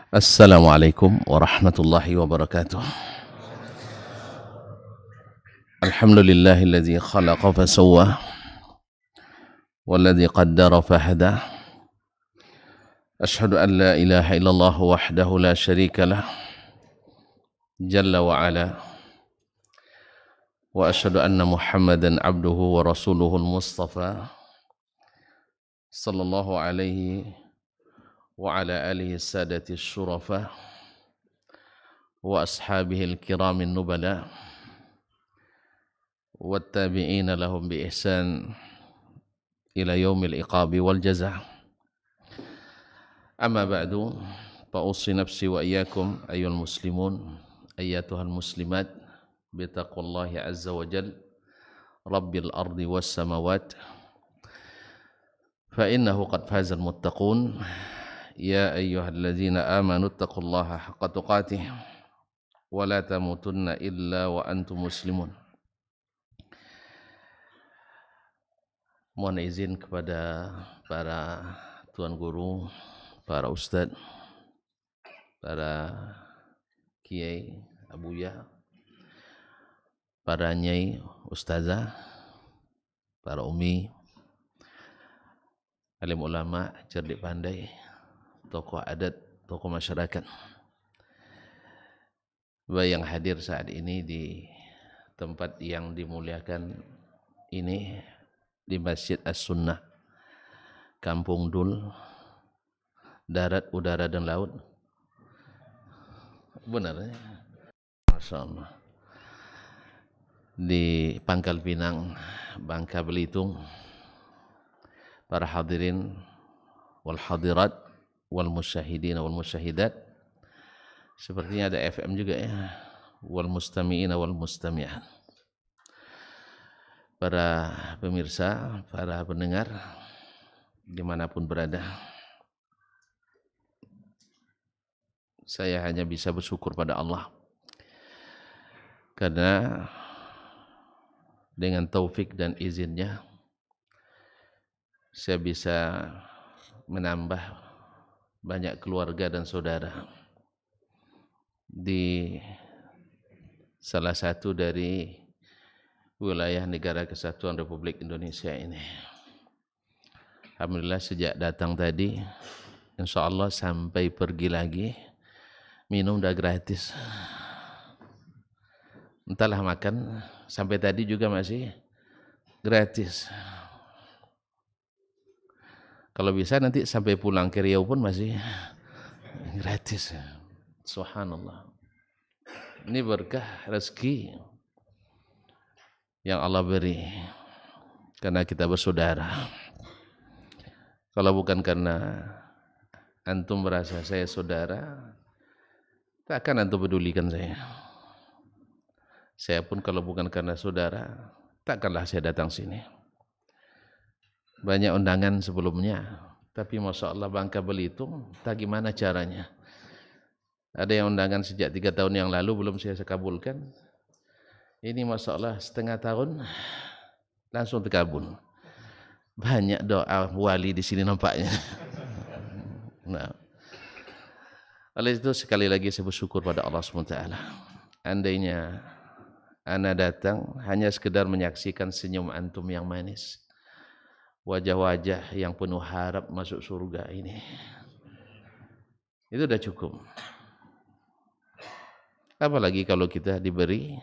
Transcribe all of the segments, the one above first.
Assalamualaikum warahmatullahi wabarakatuh. Alhamdulillahilladzi khalaqa fasawwa walladzi qaddara fahada. Ashhadu an la ilaha illallah wahdahu la syarika lah jalla wa ala wa ashhadu anna Muhammadan abduhu wa rasuluhul mustafa sallallahu alaihi wa ala alihi sadati syurafa wa ashabihil kiramin nubala wattabi'ina lahum bi ihsan ila yaumil iqabi wal jazaa. Amma ba'du, fa ussi nafsi wa iyyakum ayyuhal muslimun ayyatuhal muslimat bi taqwallahi azza wa jal rabbil ardi was samawat fa innahu qad fazal muttaqun. Ya ayyuhalladzina amanu taqullaha haqqa tuqatih wa la tamutunna illa wa antum muslimun. Mohon izin kepada para tuan guru, para ustadz, para kiai, abuya, para nyai, ustazah, para umi, alim ulama, cerdik pandai, tokoh adat, tokoh masyarakat, baik yang hadir saat ini di tempat yang dimuliakan ini, di Masjid As-Sunnah, Kampung Dul, darat, udara, dan laut. Benar ya? Masya Allah. Di Pangkal Pinang, Bangka Belitung, para hadirin wal hadirat wal musyahidin wal musyahidat. Sepertinya ada FM juga ya. Wal mustami'in wal mustami'at. Para pemirsa, para pendengar dimanapun berada, saya hanya bisa bersyukur pada Allah karena dengan taufik dan izinnya saya bisa menambah banyak keluarga dan saudara di salah satu dari wilayah Negara Kesatuan Republik Indonesia ini. Alhamdulillah sejak datang tadi, insya Allah sampai pergi lagi, minum udah gratis. Entahlah makan, sampai tadi juga masih gratis. Kalau bisa nanti sampai pulang ke Riau pun masih gratis. Subhanallah. Ini berkah rezeki yang Allah beri karena kita bersaudara. Kalau bukan karena antum merasa saya saudara, takkan antum pedulikan saya. Saya pun kalau bukan karena saudara, takkanlah saya datang sini. Banyak undangan sebelumnya, tapi Masya Allah Bangka Belitung, tak gimana caranya. Ada yang undangan sejak 3 tahun yang lalu belum saya kabulkan. Ini Masya Allah setengah tahun langsung terkabul. Banyak doa wali di sini nampaknya. Nah, oleh itu sekali lagi saya bersyukur pada Allah SWT. Andainya ana datang hanya sekedar menyaksikan senyum antum yang manis, wajah-wajah yang penuh harap masuk surga ini, itu sudah cukup. Apalagi kalau kita diberi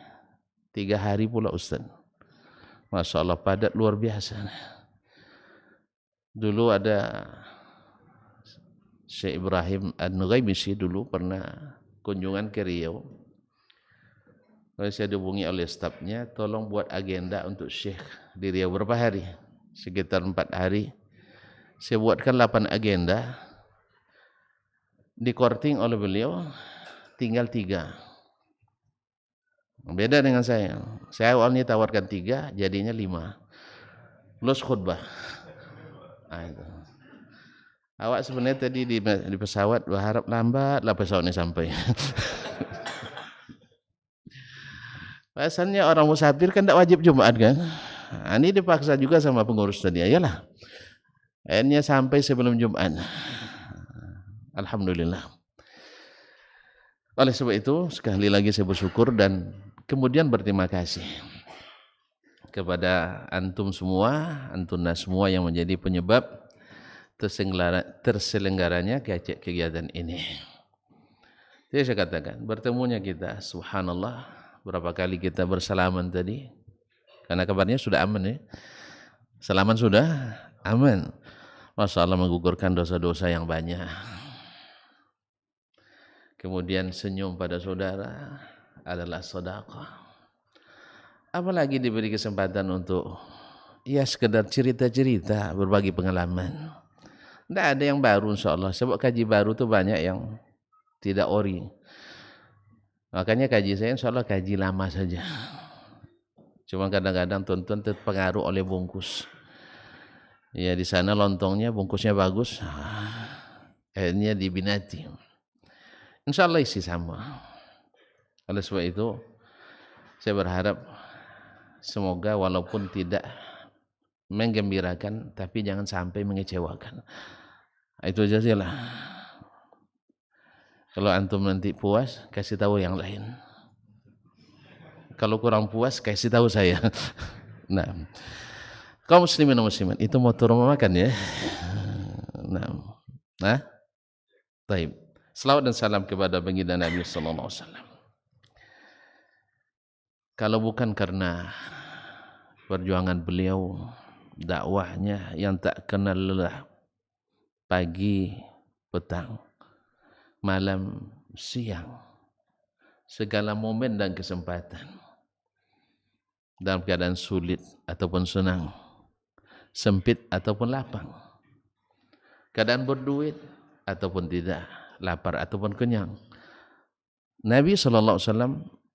3 hari pula Ustaz. Masya Allah padat luar biasa. Dulu ada Syekh Ibrahim An-Nughaimisi dulu pernah kunjungan ke Riau. Lalu saya dihubungi oleh stafnya, tolong buat agenda untuk Syekh di Riau berapa hari? Sekitar 4 hari. Saya buatkan 8 agenda. Di korting oleh beliau tinggal 3. Beda dengan saya. Saya awalnya tawarkan 3, jadinya 5. Plus khutbah. Nah, itu. Awak sebenarnya tadi di pesawat berharap lambatlah pesawatnya sampai. Pasalnya orang musafir kan tidak wajib Jumat kan. Nah, ini dipaksa juga sama pengurus tadi. Ayalah. Akhirnya sampai sebelum Jumat. Alhamdulillah. Oleh sebab itu sekali lagi saya bersyukur dan kemudian berterima kasih kepada antum semua, antunna semua yang menjadi penyebab terselenggaranya kegiatan ini. Jadi saya katakan, bertemunya kita, subhanallah, berapa kali kita bersalaman tadi, karena kabarnya sudah aman ya. Salaman sudah aman. Masya Allah menggugurkan dosa-dosa yang banyak. Kemudian senyum pada saudara adalah sedekah. Apalagi diberi kesempatan untuk ya sekedar cerita-cerita, berbagi pengalaman. Tidak ada yang baru insya Allah. Sebab kaji baru itu banyak yang tidak ori. Makanya kaji saya insya Allah kaji lama saja. Cuma kadang-kadang tuan-tuan terpengaruh oleh bungkus. Ya di sana lontongnya bungkusnya bagus. Akhirnya dibinati. Insya Allah isi sama. Oleh sebab itu saya berharap semoga walaupun tidak menggembirakan tapi jangan sampai mengecewakan. Itu aja sih lah. Kalau antum nanti puas kasih tahu yang lain. Kalau kurang puas kasih tahu saya. Nah, kaum muslimin dan muslimat itu motor makan ya. Nah, baik. Selawat dan salam kepada baginda Nabi sallallahu alaihi wasallam. Kalau bukan karena perjuangan beliau, dakwahnya yang tak kenal lelah, pagi, petang, malam, siang, segala momen dan kesempatan, dalam keadaan sulit ataupun senang, sempit ataupun lapang, keadaan berduit ataupun tidak, lapar ataupun kenyang, Nabi SAW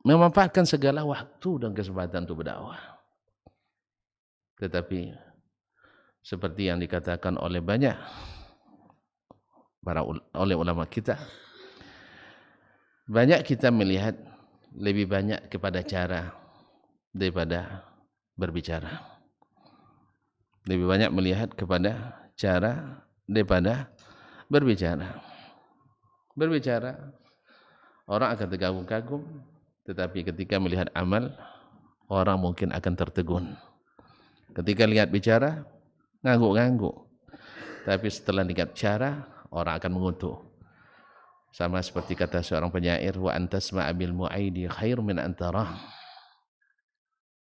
memanfaatkan segala waktu dan kesempatan untuk berdakwah. Tetapi seperti yang dikatakan oleh banyak oleh ulama kita, banyak kita melihat lebih banyak kepada cara daripada berbicara. Lebih banyak melihat kepada cara daripada berbicara. Berbicara, orang akan terkagum-kagum, tetapi ketika melihat amal, orang mungkin akan tertegun. Ketika lihat bicara, ngangguk-ngangguk. Tapi setelah lihat cara, orang akan mengutuk. Sama seperti kata seorang penyair, wa antasma'a bil mu'aidi khair min antara.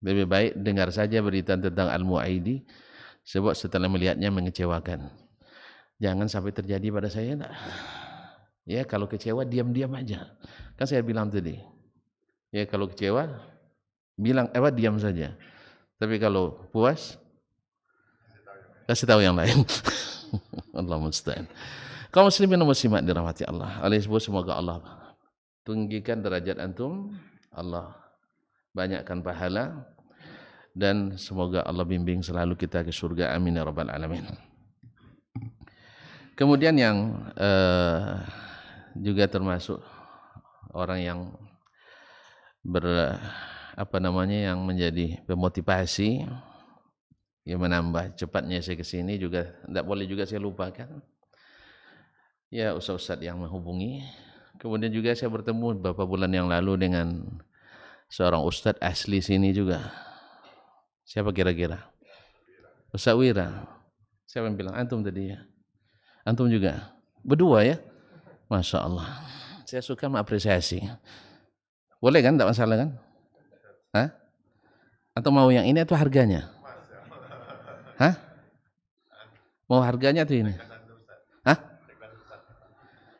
Lebih baik dengar saja berita tentang al-mu'aidi, sebab setelah melihatnya mengecewakan. Jangan sampai terjadi pada saya. Nah. Ya kalau kecewa diam-diam aja. Kan saya bilang tadi. Ya kalau kecewa bilang diam saja. Tapi kalau puas kasih tahu yang lain. Allah musta'an. Kaum muslimin dan muslimat dirahmati Allah. Oleh sebab semoga Allah tinggikan derajat antum, Allah banyakkan pahala, dan semoga Allah bimbing selalu kita ke surga. Amin ya rabbal alamin. Kemudian yang juga termasuk orang yang yang menjadi pemotivasi, yang menambah cepatnya saya ke sini juga tidak boleh juga saya lupakan. Ya ustaz-ustaz yang menghubungi. Kemudian juga saya bertemu beberapa bulan yang lalu dengan seorang ustaz asli sini juga. Siapa kira-kira? Ustaz Wira. Siapa yang bilang? Antum tadi ya? Antum juga? Berdua ya? Masya Allah. Saya suka mengapresiasi. Boleh kan? Tidak masalah kan? Hah? Atau mau yang ini atau harganya? Hah? Mau harganya atau ini? Hah?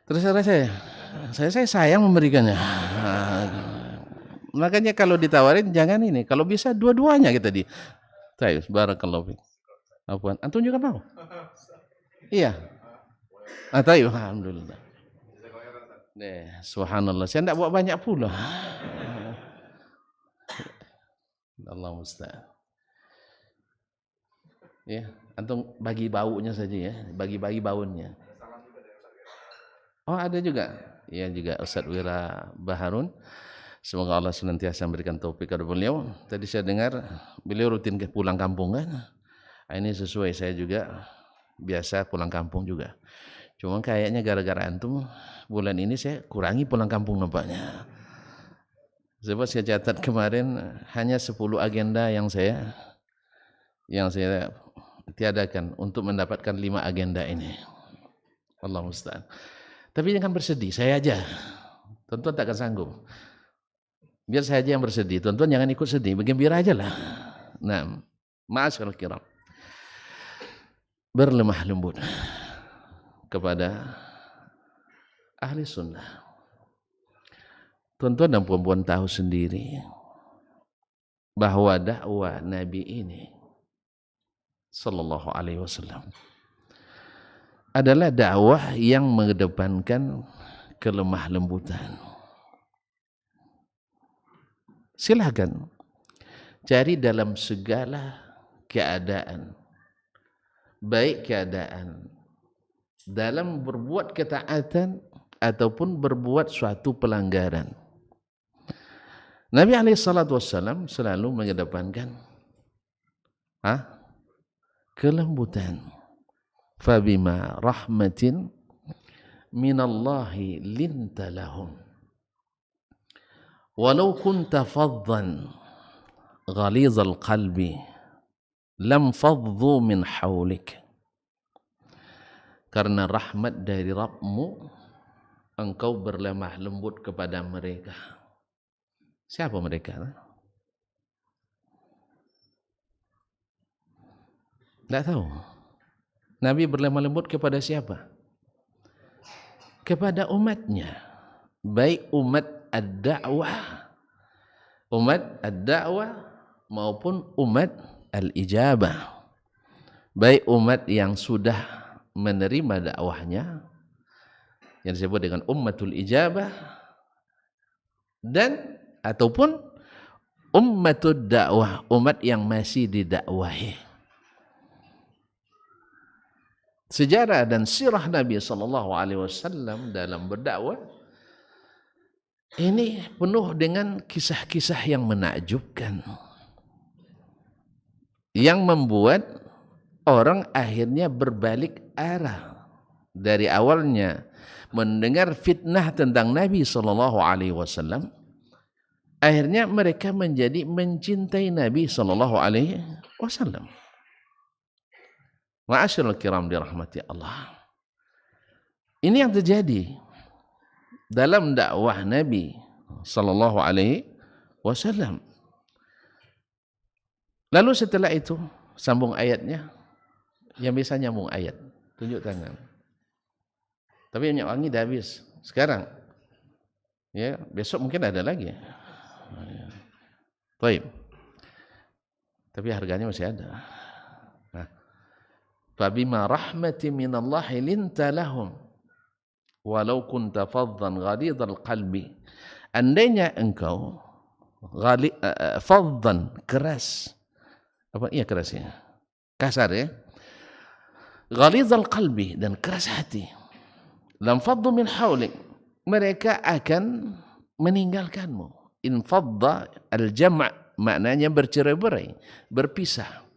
Terserah saya sayang memberikannya. Makanya kalau ditawarin jangan ini. Kalau bisa dua-duanya kita di. Baik, barakallahu fiik. Apaan? Antum juga mau? Iya. Taib, alhamdulillah. Subhanallah. Saya tidak bawa banyak pula. Allah musta'an. Ya, antum bagi baunya saja ya, bagi-bagi baunya. Oh, ada juga. Ya, juga Ustaz Wira Baharun. Semoga Allah senantiasa memberikan taufik kepada beliau. Tadi saya dengar beliau rutin pulang kampung kan. Ini sesuai, saya juga biasa pulang kampung juga. Cuma kayaknya gara-gara antum bulan ini saya kurangi pulang kampung nampaknya. Sebab saya catat kemarin hanya 10 agenda yang saya tiadakan untuk mendapatkan 5 agenda ini. Allah musta'an. Tapi jangan bersedih, saya aja. Tuan-tuan tak akan sanggup. Biar saya aja yang bersedih. Tuan-tuan jangan ikut sedih, bergembira aja lah. Nah, ma'asyiral kiram. Berlemah lembut kepada ahli sunnah. Tuan-tuan dan puan-puan tahu sendiri bahwa dakwah Nabi ini sallallahu alaihi wasallam adalah dakwah yang mengedepankan kelemah lembutan. Silakan cari dalam segala keadaan, baik keadaan dalam berbuat ketaatan ataupun berbuat suatu pelanggaran. Nabi SAW selalu mengedepankan kelembutan. Fabima rahmatin minallahi linta lahum walau kunta faddan ghalizal qalbi lam faddu min hawlik. Karena rahmat dari Rabbmu engkau berlemah lembut kepada mereka. Siapa mereka? Tidak tahu. Nabi berlemah lembut kepada siapa? Kepada umatnya. Baik umat ad-da'wah, maupun umat al-ijabah. Baik umat yang sudah menerima dakwahnya, yang disebut dengan ummatul ijabah, dan ataupun ummatud dakwah, umat yang masih didakwahi. Sejarah dan sirah Nabi SAW dalam berdakwah ini penuh dengan kisah-kisah yang menakjubkan, yang membuat orang akhirnya berbalik arah. Dari awalnya mendengar fitnah tentang Nabi SAW, akhirnya mereka menjadi mencintai Nabi SAW. Ma'asyiral kiram dirahmati Allah. Ini yang terjadi dalam dakwah Nabi SAW. Lalu setelah itu sambung ayatnya. Yang bisa nyambung ayat, tunjuk tangan. Tapi minyak wangi dah habis sekarang. Ya, besok mungkin ada lagi. Baik. Tapi harganya masih ada. Fabima rahmati minallahi linta lahum walau kunta faddan ghalidhal qalbi. Andainya engkau faddan, keras. Apa iya kerasnya? Kasar ya. Ghalidhal qalbi, dan keras hati. Lam faddu min hawlik, mereka akan meninggalkanmu. In fadda al-jam' maknanya bercerai-berai, berpisah.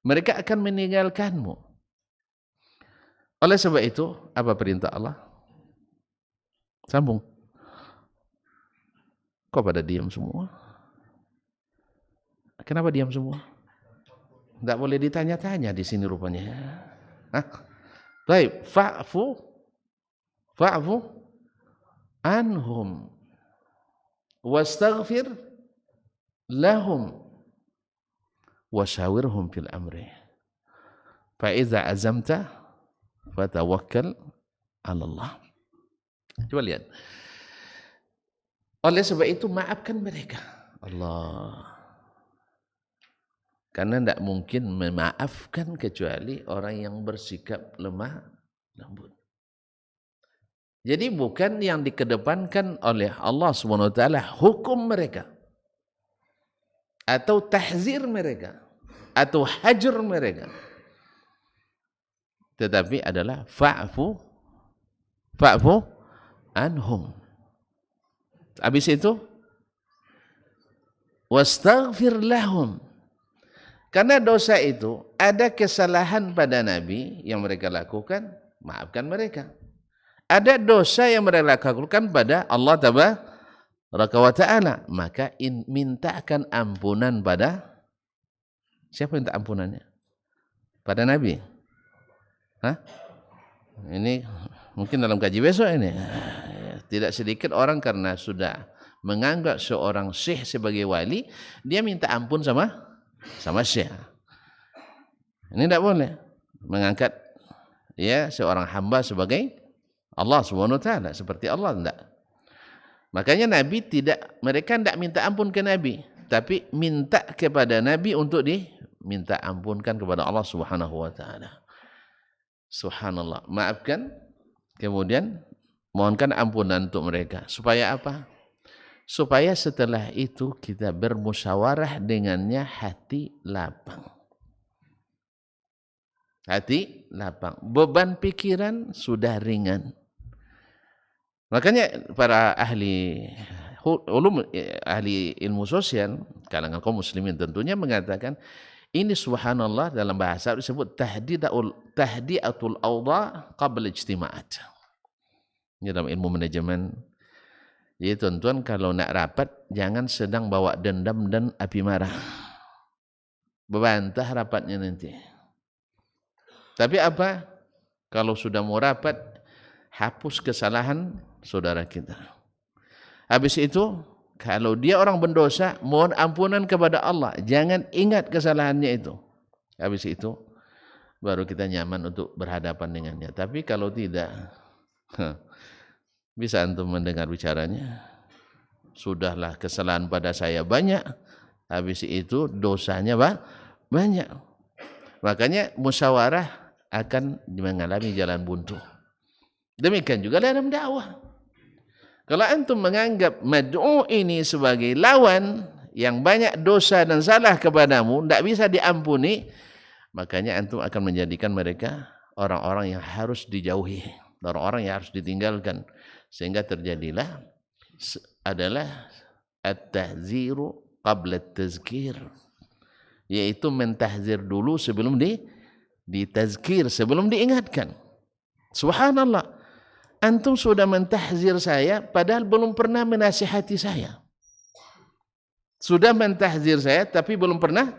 Mereka akan meninggalkanmu. Oleh sebab itu, apa perintah Allah? Sambung. Kok pada diam semua? Kenapa diam semua? Tidak boleh ditanya-tanya di sini rupanya. Baik, fa'fu anhum wastaghfir lahum wasyawirhum fil amri fa idza azamta fatawakkal 'ala Allah. Coba lihat. Oleh sebab itu maafkan mereka. Allah. Karena tidak mungkin memaafkan kecuali orang yang bersikap lemah lembut. Jadi bukan yang dikedepankan oleh Allah SWT hukum mereka, atau tahzir mereka, atau hajar mereka, tetapi adalah fa'fu anhum. Habis itu wastaghfir lahum. Karena dosa itu ada kesalahan pada Nabi yang mereka lakukan, maafkan mereka. Ada dosa yang mereka lakukan pada Allah Tabaraka wa Ta'ala, maka mintakan ampunan pada siapa minta ampunannya? Pada Nabi. Hah? Ini mungkin dalam kaji besok ini. Tidak sedikit orang karena sudah menganggap seorang syekh sebagai wali, dia minta ampun sama syekh. Ini tidak boleh mengangkat ya seorang hamba sebagai Allah Subhanahu wa taala seperti Allah, tidak. Makanya mereka tidak minta ampun ke Nabi, tapi minta kepada Nabi untuk diminta ampunkan kepada Allah Subhanahu wa taala. Subhanallah, maafkan, kemudian mohonkan ampunan untuk mereka. Supaya apa? Supaya setelah itu kita bermusyawarah dengannya hati lapang. Hati lapang. Beban pikiran sudah ringan. Makanya para ahli ilmu sosial, kalangan kaum muslimin tentunya mengatakan, ini subhanallah dalam bahasa disebut tahdiatul awda qabla ijtima'at. Ini dalam ilmu manajemen. Jadi tuan-tuan kalau nak rapat jangan sedang bawa dendam dan api marah. Bebantah rapatnya nanti. Tapi apa? Kalau sudah mau rapat, hapus kesalahan saudara kita. Habis itu, kalau dia orang berdosa, mohon ampunan kepada Allah. Jangan ingat kesalahannya itu. Habis itu, baru kita nyaman untuk berhadapan dengannya. Tapi kalau tidak, bisa antum mendengar bicaranya. Sudahlah kesalahan pada saya banyak. Habis itu dosanya banyak. Makanya musyawarah akan mengalami jalan buntu. Demikian juga dalam dakwah. Kalau antum menganggap mad'u ini sebagai lawan yang banyak dosa dan salah kepadamu, tidak bisa diampuni, makanya antum akan menjadikan mereka orang-orang yang harus dijauhi, orang-orang yang harus ditinggalkan. Sehingga terjadilah adalah at-tahziru qabla at-tazkir, yaitu mentahzir dulu sebelum ditazkir, sebelum diingatkan. Subhanallah, antum sudah mentahzir saya padahal belum pernah menasihati saya. Sudah mentahzir saya tapi belum pernah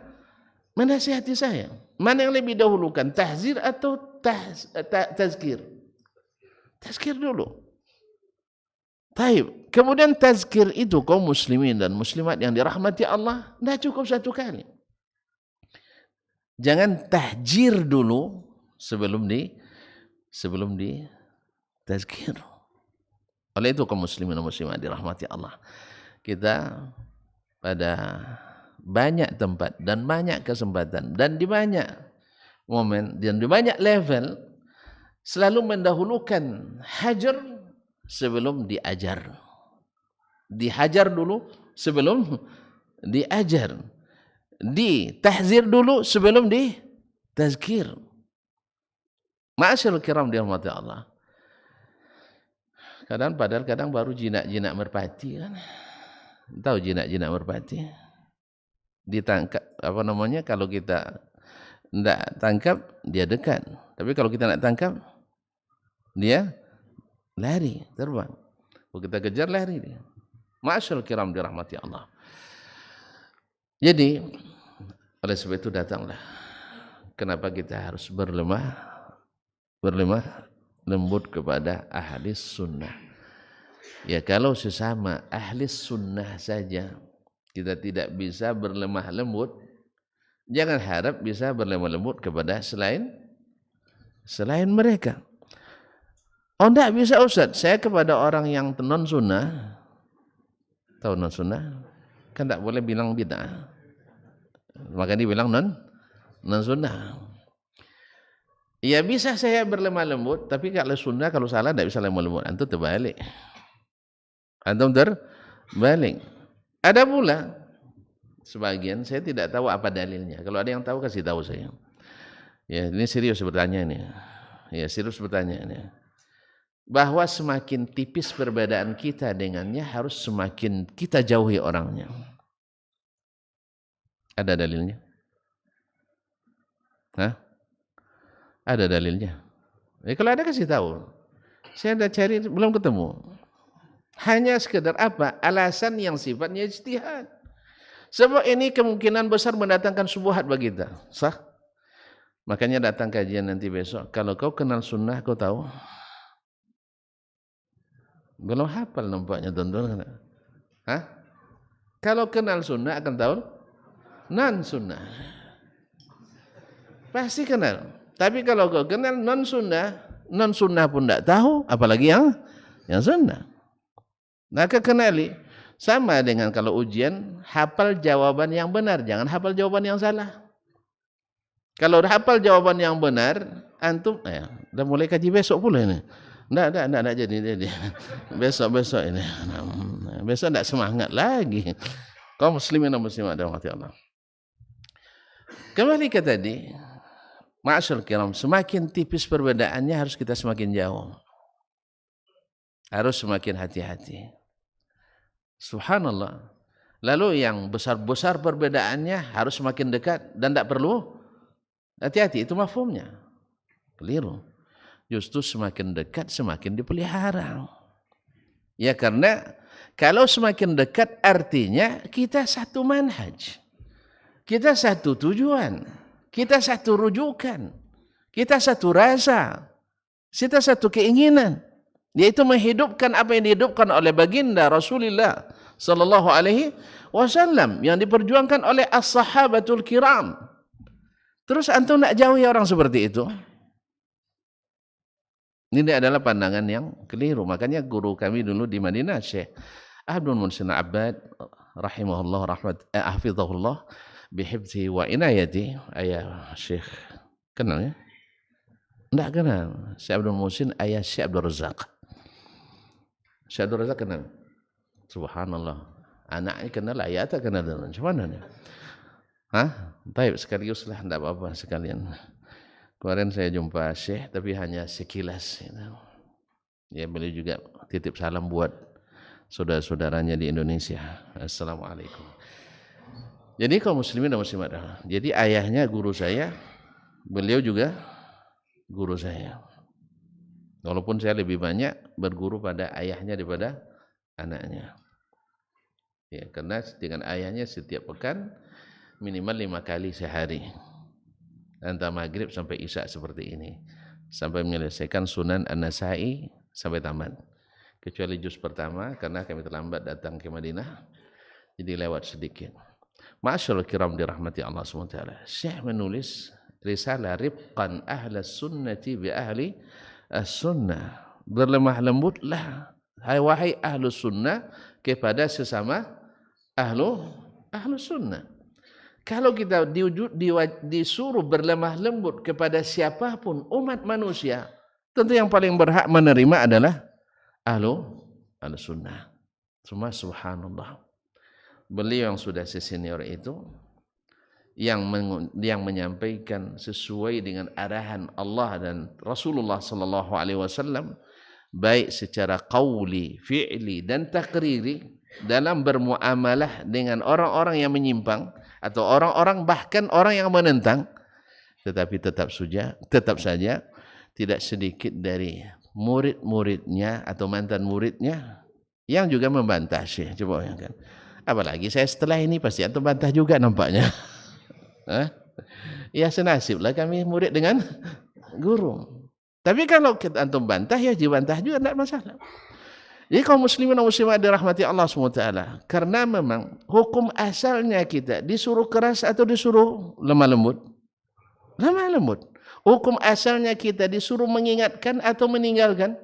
menasihati saya. Mana yang lebih dahulukan, tahzir atau tazkir? Tazkir dulu. Taib. Kemudian tazkir itu kaum muslimin dan muslimat yang dirahmati Allah, tidak cukup satu kali. Jangan tahjir dulu sebelum di tazkir. Oleh itu kaum muslimin dan muslimat dirahmati Allah, kita pada banyak tempat dan banyak kesempatan dan di banyak momen dan di banyak level selalu mendahulukan hajar sebelum diajar. Dihajar dulu sebelum diajar. Ditahzir dulu sebelum ditazkir. Ma'asyarul kiram dirahmati Allah. Kadang baru jinak-jinak merpati kan. Tahu jinak-jinak merpati? Ditangkap kalau kita tidak tangkap dia dekat. Tapi kalau kita nak tangkap dia lari, terbang. Kalau kita kejar lari dia. Ma'asyarul kiram dirahmati Allah. Jadi oleh sebab itu datanglah kenapa kita harus berlemah lembut kepada ahli sunnah. Ya kalau sesama ahli sunnah saja kita tidak bisa berlemah lembut, jangan harap bisa berlemah lembut kepada selain mereka. Oh tidak bisa Ustaz, saya kepada orang yang non sunnah, tahu non sunnah kan tidak boleh bilang bid'ah, maka dibilang non sunnah. Ya bisa saya berlemah lembut, tapi kalau sunnah kalau salah tidak bisa lemah lembut. Antum terbalik. Ada pula sebagian saya tidak tahu apa dalilnya. Kalau ada yang tahu kasih tahu saya. Ya ini serius bertanya ini. Ya serius bertanya ini. Bahwa semakin tipis perbedaan kita dengannya harus semakin kita jauhi orangnya. Ada dalilnya? Hah? Ada dalilnya? Kalau ada kasih tahu. Saya ada cari belum ketemu. Hanya sekedar apa? Alasan yang sifatnya ijtihad. Sebab ini kemungkinan besar mendatangkan syubhat bagi kita. Sah? Makanya datang kajian nanti besok. Kalau kau kenal sunnah, kau tahu. Belum hafal nampaknya tuan-tuan. Hah? Kalau kenal sunnah akan tahu non sunnah. Pasti kenal. Tapi kalau kau kenal non sunnah pun tidak tahu, apalagi yang sunnah. Maka kenali. Sama dengan kalau ujian, hafal jawaban yang benar, jangan hafal jawaban yang salah. Kalau hafal jawaban yang benar, antum, udah mulai kaji besok pula ini. Enggak jadi. Besok ini. Besok enggak semangat lagi. Kaum muslimin dan muslimat dirahmati Allah. Kembali ke tadi, ma'asyarul kiram, semakin tipis perbedaannya harus kita semakin jauh. Harus semakin hati-hati. Subhanallah. Lalu yang besar-besar perbedaannya harus semakin dekat dan tidak perlu hati-hati. Itu mafhumnya. Keliru. Justru semakin dekat semakin dipelihara. Ya karena kalau semakin dekat artinya kita satu manhaj. Kita satu tujuan. Kita satu rujukan. Kita satu rasa. Kita satu keinginan. Yaitu menghidupkan apa yang dihidupkan oleh baginda Rasulullah sallallahu alaihi wasallam yang diperjuangkan oleh as-sahabatul kiram. Terus antum nak jauhi orang seperti itu? Ini adalah pandangan yang keliru. Makanya guru kami dulu di Madinah, Syekh Abdul Muhsin Abbad rahimahullah hafizahullah bihifzi wa inayati. Ayah Syekh kenal ya? Enggak kenal. Syekh Abdul Muhsin ayah Syekh Abdul Razak. Syekh Abdul Razak kenal. Subhanallah. Anaknya kenal, ayah tak kenal. Macam mana ni? Hah? Baik, sekaligus lah, tidak apa-apa sekalian. Kemarin saya jumpa Syekh, tapi hanya sekilas. Ya, beliau juga titip salam buat saudara-saudaranya di Indonesia. Assalamualaikum. Jadi kaum muslimin dan muslimat. Jadi ayahnya guru saya, beliau juga guru saya. Walaupun saya lebih banyak berguru pada ayahnya daripada anaknya. Ya, karena dengan ayahnya setiap pekan minimal 5 kali sehari. Antara maghrib sampai isya seperti ini. Sampai menyelesaikan Sunan An-Nasa'i sampai tamat. Kecuali juz pertama karena kami terlambat datang ke Madinah. Jadi lewat sedikit. Ma'asyarul kiram dirahmati Allah SWT. Syekh menulis risalah rifqan ahla sunnati bi ahli as-sunnah. Berlemah lembutlah hai wahai ahlu sunnah kepada sesama ahlu sunnah. Kalau kita disuruh berlemah lembut kepada siapapun umat manusia, tentu yang paling berhak menerima adalah ahlu sunnah. Cuma subhanallah, beliau yang sudah senior itu yang menyampaikan sesuai dengan arahan Allah dan Rasulullah sallallahu alaihi wasallam, baik secara qauli, fi'li dan takriri dalam bermuamalah dengan orang-orang yang menyimpang atau orang-orang bahkan orang yang menentang, tetapi tetap saja tidak sedikit dari murid-muridnya atau mantan muridnya yang juga membantah Syekh. Coba bayangkan. Apalagi saya setelah ini pasti antum bantah juga nampaknya. Ya senasiblah kami murid dengan guru. Tapi kalau kita antum bantah ya dibantah juga tidak masalah. Jadi kaum muslimin dan muslimat dirahmati Allah SWT. Karena memang hukum asalnya kita disuruh keras atau disuruh lemah lembut? Lemah lembut. Hukum asalnya kita disuruh mengingatkan atau meninggalkan?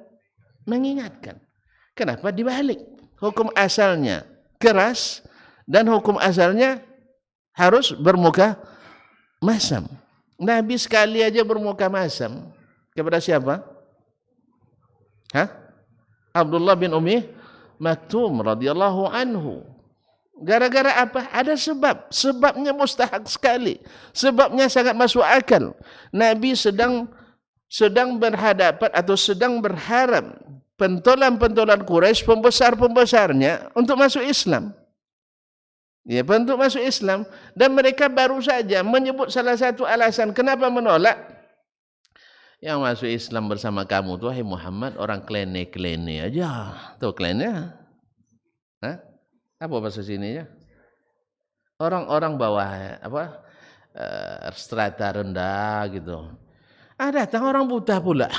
Mengingatkan. Kenapa dibalik? Hukum asalnya keras dan hukum asalnya harus bermuka masam. Nabi sekali aja bermuka masam kepada siapa? Abdullah bin Ummi Maktum radhiyallahu anhu. Gara-gara apa? Ada sebab. Sebabnya mustahak sekali. Sebabnya sangat masuk akal. Nabi sedang berhadapan atau sedang berharap pentolan-pentolan Quraisy, pembesar-pembesarnya untuk masuk Islam. Ya, untuk masuk Islam, dan mereka baru saja menyebut salah satu alasan kenapa menolak, Yang masuk Islam bersama kamu tuh, hai Muhammad, orang klene-klene aja. Tuh klennya. Hah? Apa bahasa sininya? Orang-orang bawah apa? Strata rendah gitu. Datang orang buta pula.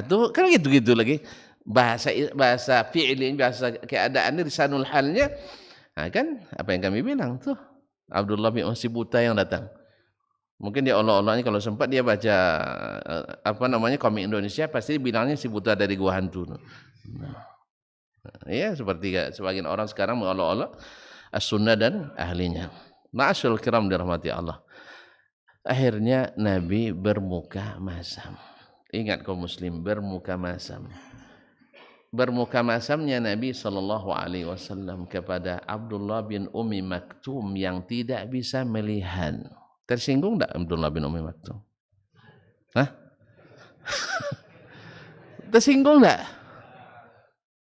Tuh kan gitu-gitu lagi. Bahasa fi'ilin, bahasa keadaan lisanul halnya. Kan apa yang kami bilang tuh. Abdullah bin si buta yang datang. Mungkin dia Allah-Allahnya kalau sempat dia baca komik Indonesia pasti bilangnya si buta dari gua hantu. Ya seperti sebagian orang sekarang mengolok-olok as-sunnah dan ahlinya. Ma'asyul kiram dirahmati Allah. Akhirnya Nabi bermuka masam. Ingat kaum muslim, bermuka masam. Bermuka masamnya Nabi SAW kepada Abdullah bin Ummi Maktum yang tidak bisa melihat. Tersinggung tak Abdullah bin Ummi Maktum? Hah? Tersinggung tak?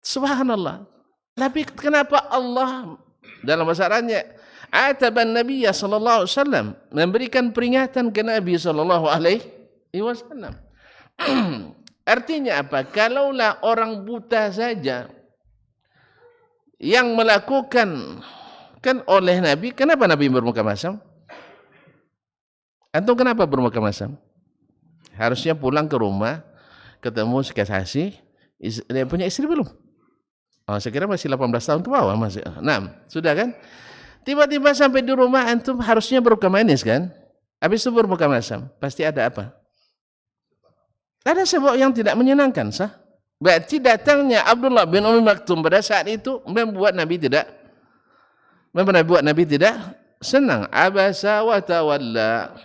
Subhanallah. Tapi kenapa Allah dalam bahasa Arabnya ataban Nabi sallallahu alaihi wasallam, memberikan peringatan ke Nabi sallallahu alaihi wasallam. Artinya apa? Kalaulah orang buta saja yang melakukan kan oleh Nabi, kenapa Nabi bermuka masam? Antum kenapa bermuka masam? Harusnya pulang ke rumah, ketemu sekasih, dia punya istri belum? Saya kira masih 18 tahun ke bawah masih. Nah, sudah kan? Tiba-tiba sampai di rumah antum harusnya bermuka manis kan? Habis itu bermuka masam, pasti ada apa? Ada sebab yang tidak menyenangkan, sah? Berarti datangnya Abdullah bin Ummi Maktum pada saat itu membuat Nabi tidak senang. Abasa wa tawalla.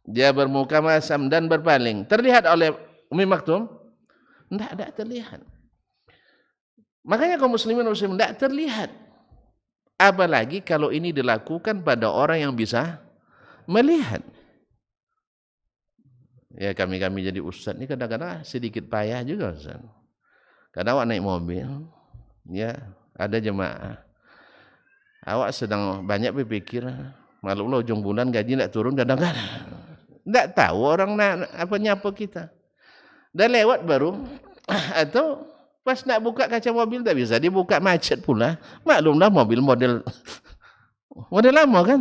Dia bermuka masam dan berpaling. Terlihat oleh Ummi Maktum? Tidak terlihat. Makanya kaum muslimin tidak terlihat. Apalagi kalau ini dilakukan pada orang yang bisa melihat. Ya kami jadi ustaz ini kadang-kadang sedikit payah juga ustaz. Kadang awak naik mobil, ya ada jemaah. Awak sedang banyak berpikir, maklumlah ujung bulan gaji tidak turun kadang-kadang. Tidak tahu orang nyapa kita. Dah lewat baru, atau pas nak buka kaca mobil tak bisa dibuka, macet pula. Maklumlah mobil model lama kan.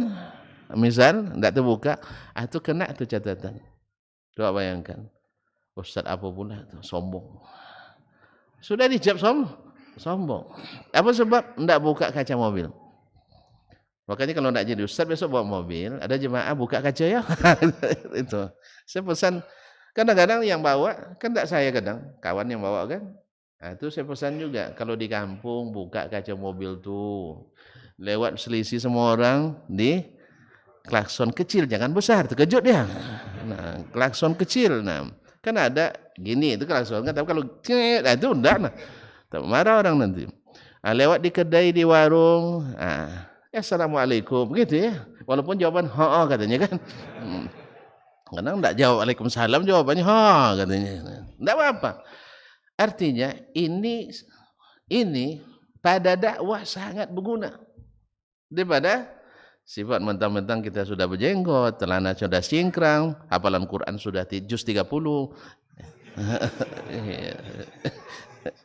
Misal tidak terbuka, itu kena tu catatan. Coba bayangkan, ustaz apa pula tu, sombong. Sudah dijawab sombong. Apa sebab tidak buka kaca mobil? Makanya kalau tidak jadi ustaz besok bawa mobil, ada jemaah buka kaca ya. Itu. Saya pesan, kadang-kadang yang bawa, kan tidak saya kadang, kawan yang bawa kan. Itu saya pesan juga, kalau di kampung buka kaca mobil tuh. Lewat selisih semua orang di klakson kecil, jangan besar, terkejut dia. Nah, klakson kecil, nah kan ada gini itu klakson kan, tapi kalau itu enggak, nah tak marah orang nanti. Lewat di kedai di warung, assalamualaikum gitu ya, walaupun jawaban ha katanya kan. Kadang enggak jawab waalaikumsalam, jawabannya ha katanya, enggak apa-apa. Artinya ini pada dakwah sangat berguna daripada sifat mentang-mentang kita sudah berjenggot, celana sudah singkrang, hafalan Quran sudah juz 30.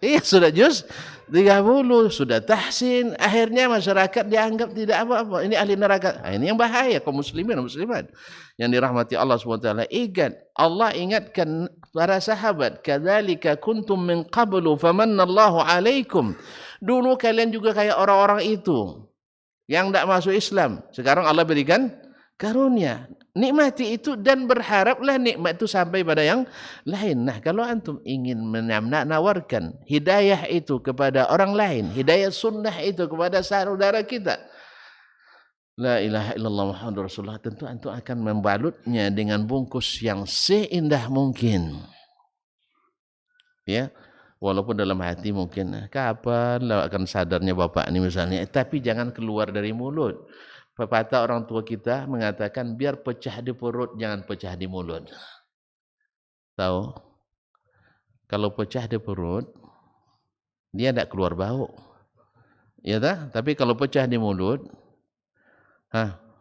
Iya sudah juz 30, sudah tahsin, akhirnya masyarakat dianggap tidak apa-apa. Ini ahli neraka. Ini yang bahaya kaum muslimin dan muslimat yang dirahmati Allah SWT. Allah ingatkan para sahabat, kadzalika kuntum min qablu famannallahu alaikum. Dulu kalian juga kayak orang-orang itu yang tidak masuk Islam. Sekarang Allah berikan karunia. Nikmati itu dan berharaplah nikmat itu sampai pada yang lain. Nah, kalau antum ingin menawarkan hidayah itu kepada orang lain, hidayah sunnah itu kepada saudara kita, la ilaha illallah Muhammadur Rasulullah, tentu antum akan membalutnya dengan bungkus yang seindah mungkin. Ya. Walaupun dalam hati mungkin kapan akan sadarnya bapak ini misalnya, tapi jangan keluar dari mulut. Pepatah orang tua kita mengatakan biar pecah di perut, jangan pecah di mulut. Tahu? Kalau pecah di perut, dia tidak keluar bau. Ya tak? Tapi kalau pecah di mulut,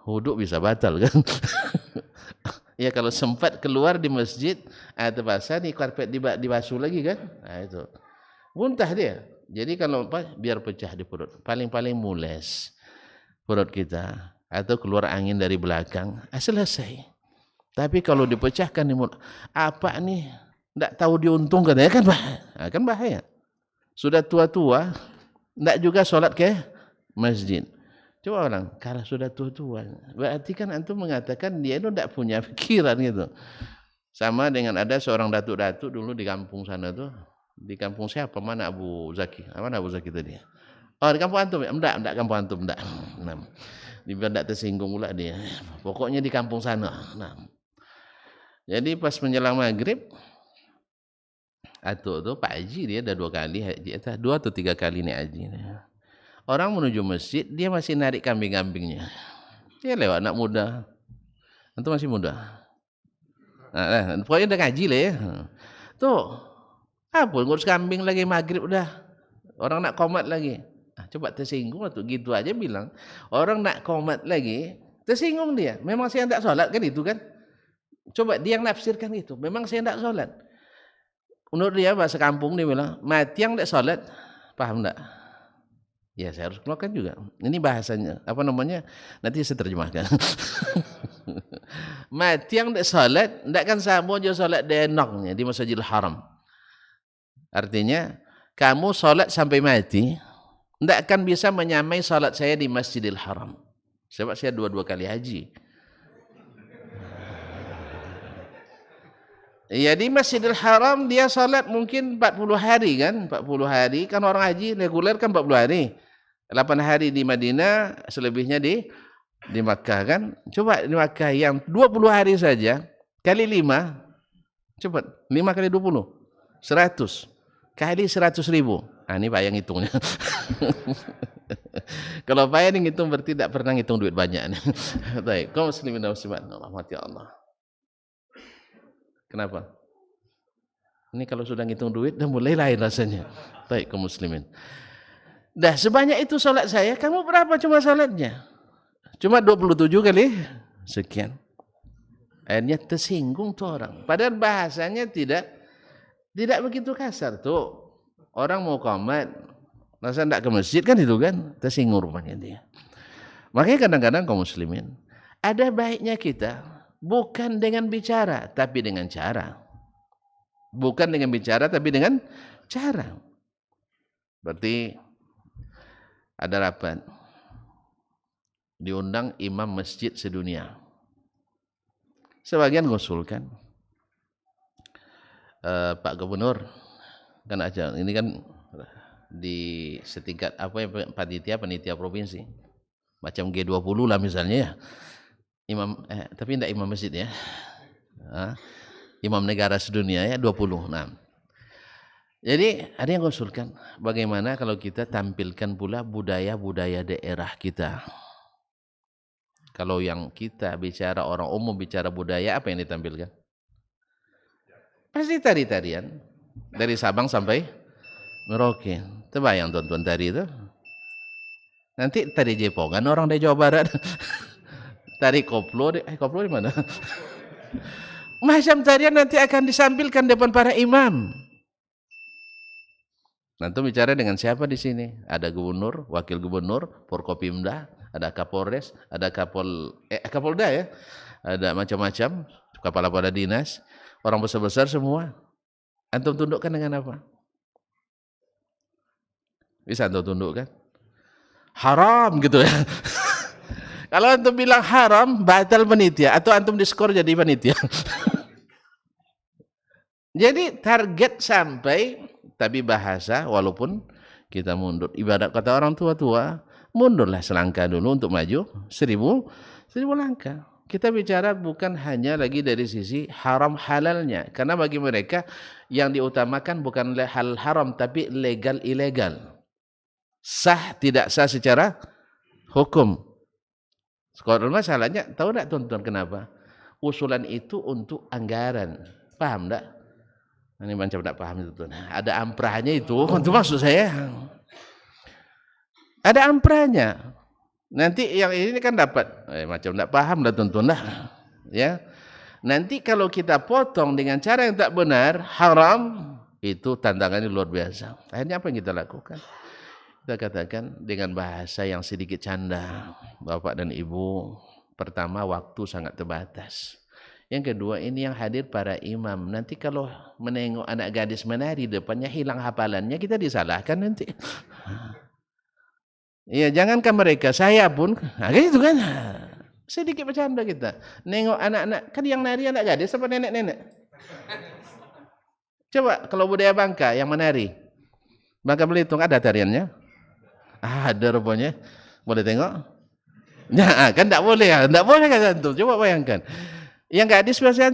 wuduk bisa batal kan? Ya kalau sempat keluar di masjid, atau basah nih karpet dibasuh lagi kan, nah itu muntah dia. Jadi kalau apa, biar pecah di perut, paling-paling mules perut kita, atau keluar angin dari belakang, selesai. Tapi kalau dipecahkan di mulut, apa nih, tidak tahu diuntungkan, ya kan kan bahaya. Sudah tua-tua, tidak juga sholat ke masjid. Coba orang, kalau sudah tua-tua, berarti kan antum mengatakan dia itu tidak punya pikiran gitu. Sama dengan ada seorang datuk-datuk dulu di kampung sana tuh, di kampung siapa? Mana Abu Zaki? Mana Abu Zaki tadi? Oh di kampung antum ya? Enggak kampung antum, enggak. Nah, tidak tersinggung pula dia. Pokoknya di kampung sana. Nah, jadi pas menjelang maghrib, atau tuh Pak Haji dia ada 2 kali haji, 2 atau 3 kali nih haji. Orang menuju masjid, dia masih narik kambing-kambingnya. Dia lewat anak muda. Antum masih muda. Nah, pokoknya udah ngaji lah ya. Tuh, apa ngurus kambing lagi maghrib udah. Orang nak komat lagi. Nah, coba tersinggung tuh, gitu aja bilang. Orang nak komat lagi, tersinggung dia. Memang saya tidak sholat kan itu kan. Coba dia yang nafsirkan itu. Memang saya tidak sholat. Menurut dia bahasa kampung dia bilang, mati yang tidak sholat. Paham tidak? Ya saya harus keluarkan juga. Ini bahasanya, apa namanya? Nanti saya terjemahkan. Mati yang tidak salat, tidak kan sama aja salat denoknya di Masjidil Haram. Artinya, kamu salat sampai mati, tidak akan bisa menyamai salat saya di Masjidil Haram. Sebab saya 2 kali haji. Ya di Masjidil Haram dia salat mungkin 40 hari kan, 40 hari kan orang haji reguler kan 40 hari. 8 hari di Madinah, selebihnya di Makkah kan. Coba di Makkah yang 20 hari saja kali 5, coba 5 kali 20, 100 kali 100.000. Nah ini Pak yang hitungnya. Kalau Pak yang ngitung berarti tidak pernah ngitung duit banyak. Baik, kaum muslimin dan muslimat, rahmati Allah. Kenapa? Ini kalau sudah ngitung duit udah mulai lain rasanya. Baik, kaum muslimin. Dah sebanyak itu salat saya, kamu berapa cuma salatnya? Cuma 27 kali sekian. Akhirnya tersinggung tuh orang. Padahal bahasanya tidak begitu kasar tuh. Orang mau qomat, masa enggak ke masjid kan itu kan, tersinggung rupanya dia. Makanya kadang-kadang kaum muslimin, ada baiknya kita bukan dengan bicara tapi dengan cara. Bukan dengan bicara tapi dengan cara. Berarti ada rapat, diundang imam masjid sedunia. Sebagian ngusulkan, Pak Gubernur kan aja, ini kan di setingkat apa ya, panitia provinsi, macam G20 lah misalnya ya, imam tapi tidak imam masjid ya, imam negara sedunia ya 20. Nah, jadi ada yang mengusulkan bagaimana kalau kita tampilkan pula budaya-budaya daerah kita. Kalau yang kita bicara orang umum bicara budaya, apa yang ditampilkan? Pasti tari-tarian dari Sabang sampai Merauke. Terbayang tuan-tuan tari itu? Nanti tari Jepongan orang dari Jawa Barat. Tari koplo di mana? Macam tarian nanti akan disampilkan depan para imam. Nanti bicara dengan siapa di sini? Ada gubernur, wakil gubernur, Forkopimda, ada Kapolres, ada Kapolda ya, ada macam-macam, kepala dinas, orang besar-besar semua. Antum tundukkan dengan apa? Bisa antum tundukkan? Haram gitu ya. Kalau antum bilang haram, batal panitia atau antum diskor jadi panitia. Jadi target sampai, tapi bahasa walaupun kita mundur. Ibarat kata orang tua-tua, mundurlah selangkah dulu untuk maju 1000 langkah. Kita bicara bukan hanya lagi dari sisi haram halalnya, karena bagi mereka yang diutamakan bukan hal haram tapi legal ilegal, sah tidak sah secara hukum. Sekarang masalahnya, tahu tidak tuan-tuan kenapa? Usulan itu untuk anggaran, paham tidak? Ini macam tidak paham itu tuan. Ada amprahnya itu maksud saya. Ada amprahnya. Nanti yang ini kan dapat macam tidak paham lah tuan-tuan lah. Ya. Nanti kalau kita potong dengan cara yang tak benar, haram, itu tantangannya luar biasa. Akhirnya apa yang kita lakukan? Kita katakan dengan bahasa yang sedikit canda, Bapak dan Ibu, pertama waktu sangat terbatas. Yang kedua, ini yang hadir para imam. Nanti kalau menengok anak gadis menari depannya hilang hafalannya, kita disalahkan nanti. Iya, jangankan mereka, saya pun, nah, gitu kan. Sedikit bercanda kita. Nengok anak-anak, kan yang nari anak gadis apa nenek-nenek? Coba kalau budaya Bangka yang menari. Bangka Belitung ada tariannya? Ada rupanya. Boleh tengok? Ya, kan enggak boleh ya. Enggak boleh kan antum. Coba bayangkan. Yang gadis biasanya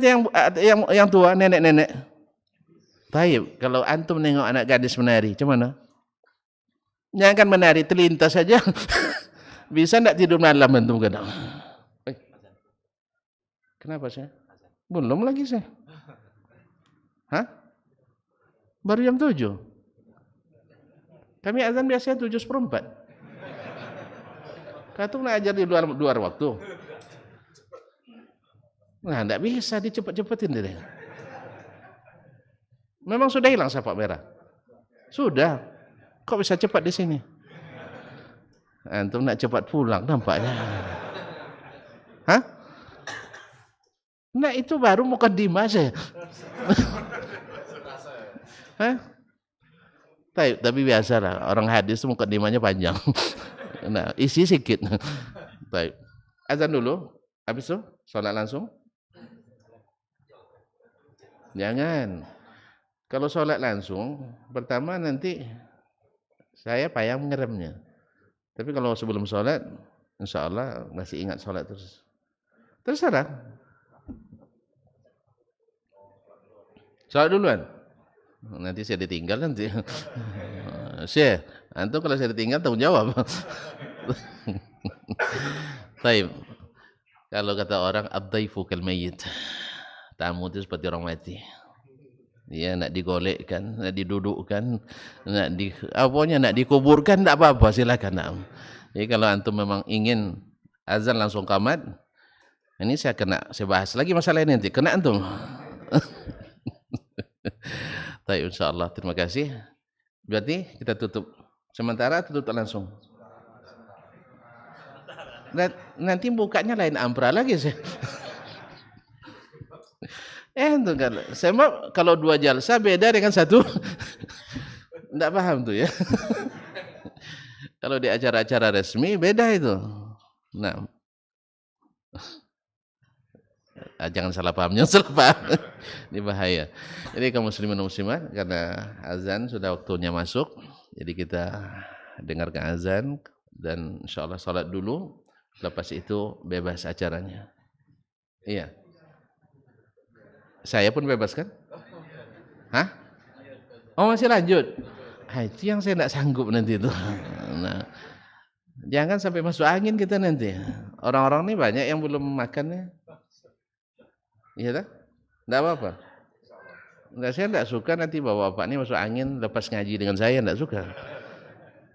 yang tua, nenek-nenek. Baik, kalau antum nengok anak gadis menari, macam mana? Jangan menari terlintas saja. Bisa enggak tidur malam antum kadang? Kenapa saya? Belum lagi saya. Hah? Baru jam 7. Kami azan biasanya 7:04. Katu nak ajar di luar waktu. Nah, enggak bisa dicepet-cepetin deh. Memang sudah hilang sapak merah. Sudah. Kok bisa cepat di sini? Antum nak cepat pulang nampaknya. Hah? Nah, itu baru mukadimah saya. Hah? Tapi biasalah orang hadis itu mukadimahnya panjang. Nah, isi sedikit. Baik. Azan dulu, habis itu salat langsung. Jangan. Kalau salat langsung, pertama nanti saya payah mengeremnya. Tapi kalau sebelum salat, insya Allah masih ingat salat terus. Terserah. Salat duluan. Nanti saya ditinggal nanti. Syekh, antum kalau saya ditinggal tanggung jawab. Baik. Kalau kata orang ad-dhaifu kal mayyit. Tamu itu seperti orang mati. Dia nak digolekkan, nak didudukkan, nak dikuburkan, tak apa-apa, silakan. Nak. Jadi kalau antum memang ingin azan langsung qamat, ini saya bahas lagi masalah ini nanti. Kena antum. Baik, insyaallah. Terima kasih. Berarti kita tutup. Sementara tutup langsung. Nanti bukanya lain ampra lagi saya. Itu kan. Saya kalau 2 jalsa beda dengan 1. Enggak paham tuh ya. Kalau di acara-acara resmi beda itu. Nah. Jangan salah pahamnya, salah paham. Ini bahaya. Jadi kaum muslimin dan muslimat, karena azan sudah waktunya masuk, jadi kita dengarkan azan dan insyaallah salat dulu, lepas itu bebas acaranya. Iya. Saya pun bebas kan? Hah? Oh masih lanjut? Itu yang saya tidak sanggup nanti itu. Nah, jangan sampai masuk angin kita nanti. Orang-orang ini banyak yang belum makannya. Iya tak? Tidak apa-apa. Saya tidak suka nanti bapak-bapak ini masuk angin lepas ngaji dengan saya, tidak suka.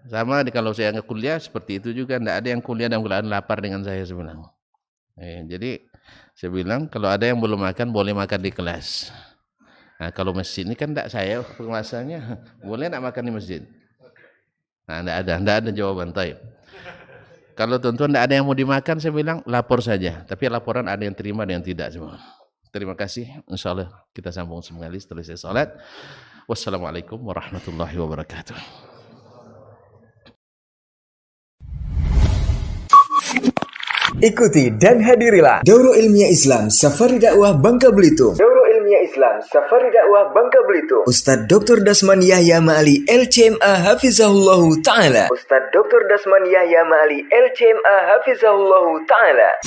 Sama kalau saya kuliah seperti itu juga, tidak ada yang kuliah dan keadaan lapar dengan saya sebenarnya. Jadi saya bilang kalau ada yang belum makan boleh makan di kelas. Nah kalau masjid ini kan tidak saya penguasanya, boleh nak makan di masjid. Nah tidak ada jawaban. Taib. Kalau tuan-tuan tidak ada yang mau dimakan, saya bilang lapor saja. Tapi laporan ada yang terima ada yang tidak semua. Terima kasih. Insyaallah kita sambung kembali setelah saya salat. Wassalamualaikum warahmatullahi wabarakatuh. Ikuti dan hadirilah Daurah Ilmiah Islam Safari Dakwah Bangka Belitung. Daurah Ilmiah Islam Safari Dakwah Bangka Belitung. Ustaz Dr. Dasman Yahya Ma'ali LCMA Hafizahullahu Ta'ala. Ustaz Dr. Dasman Yahya Ma'ali LCMA Hafizahullahu Ta'ala.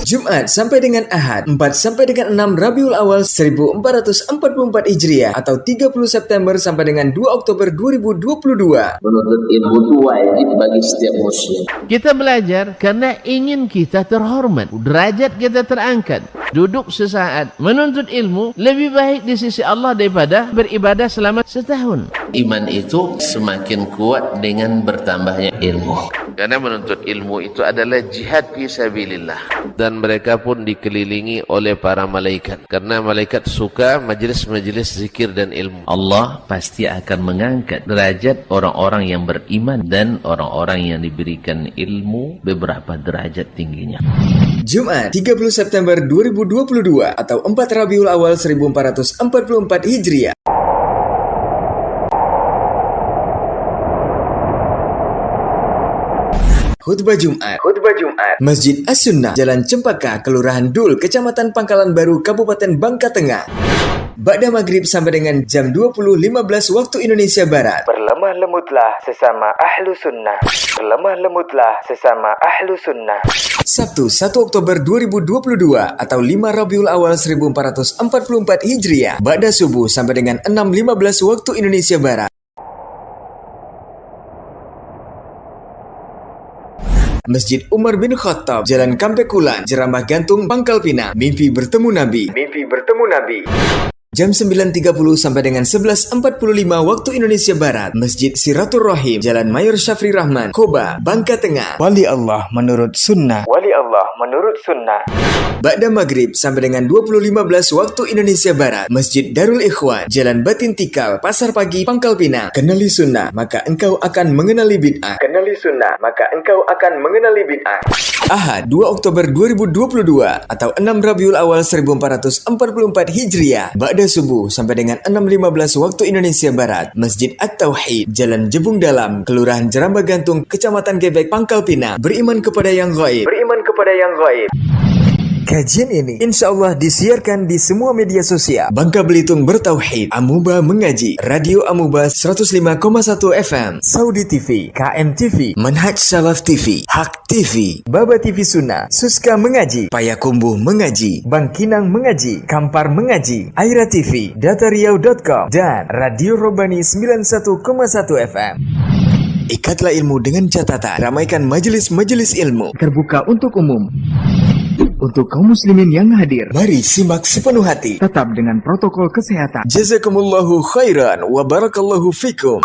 Jumat sampai dengan Ahad 4 sampai dengan 6 Rabiul Awal 1444 Hijriah atau 30 September sampai dengan 2 Oktober 2022. Menuntut ilmu itu wajib bagi setiap muslim. Kita belajar karena ingin kita terhormat, derajat kita terangkat. Duduk sesaat menuntut ilmu lebih baik di sisi Allah daripada beribadah selama setahun. Iman itu semakin kuat dengan bertambahnya ilmu. Karena menuntut ilmu itu adalah jihad fi sabilillah. Dan mereka pun dikelilingi oleh para malaikat. Karena malaikat suka majlis-majlis zikir dan ilmu. Allah pasti akan mengangkat derajat orang-orang yang beriman dan orang-orang yang diberikan ilmu beberapa derajat tingginya. Jumat 30 September 2022 atau 4 Rabiul Awal 1444 Hijriah. Khutbah Jumat Masjid As-Sunnah Jalan Cempaka, Kelurahan Dul, Kecamatan Pangkalan Baru, Kabupaten Bangka Tengah. Ba'da maghrib sampai dengan jam 20.15 waktu Indonesia Barat. Berlemah lemutlah sesama ahlu sunnah. Sabtu 1 Oktober 2022 atau 5 Rabiul Awal 1444 Hijriah. Ba'da subuh sampai dengan 6.15 waktu Indonesia Barat. Masjid Umar bin Khattab, Jalan Kampekulan, Jeramah Gantung, Pangkal Pinang. Mimpi bertemu Nabi. Jam 9.30 sampai dengan 11.45 waktu Indonesia Barat. Masjid Siratul Rahim, Jalan Mayor Syafri Rahman, Koba, Bangka Tengah. Wali Allah menurut sunnah. Ba'da maghrib sampai dengan 20.15 waktu Indonesia Barat. Masjid Darul Ikhwan, Jalan Batin Tikal, Pasar Pagi, Pangkal Pinang. Kenali sunnah, maka engkau akan mengenali bid'ah. Ahad 2 Oktober 2022 atau 6 Rabiul Awal 1444 Hijriah. Ba'da subuh sampai dengan 6.15 waktu Indonesia Barat. Masjid At-Tauhid, Jalan Jebung Dalam, Kelurahan Jeramah Gantung, Kecamatan Gebek, Pangkal Pinang. Beriman kepada yang gaib. Kajian ini insya Allah disiarkan di semua media sosial. Bangka Belitung Bertauhid, Amuba Mengaji, Radio Amuba 105,1 FM, Saudi TV, KM TV, Manhaj Salaf TV, Hak TV, Baba TV Sunnah, Suska Mengaji, Payakumbuh Mengaji, Bangkinang Mengaji, Kampar Mengaji, Aira TV, datariau.com, dan Radio Robani 91,1 FM. Ikatlah ilmu dengan catatan. Ramaikan majelis-majelis ilmu terbuka untuk umum. Untuk kaum muslimin yang hadir, mari simak sepenuh hati, tetap dengan protokol kesehatan. Jazakumullahu khairan wa barakallahu fikum.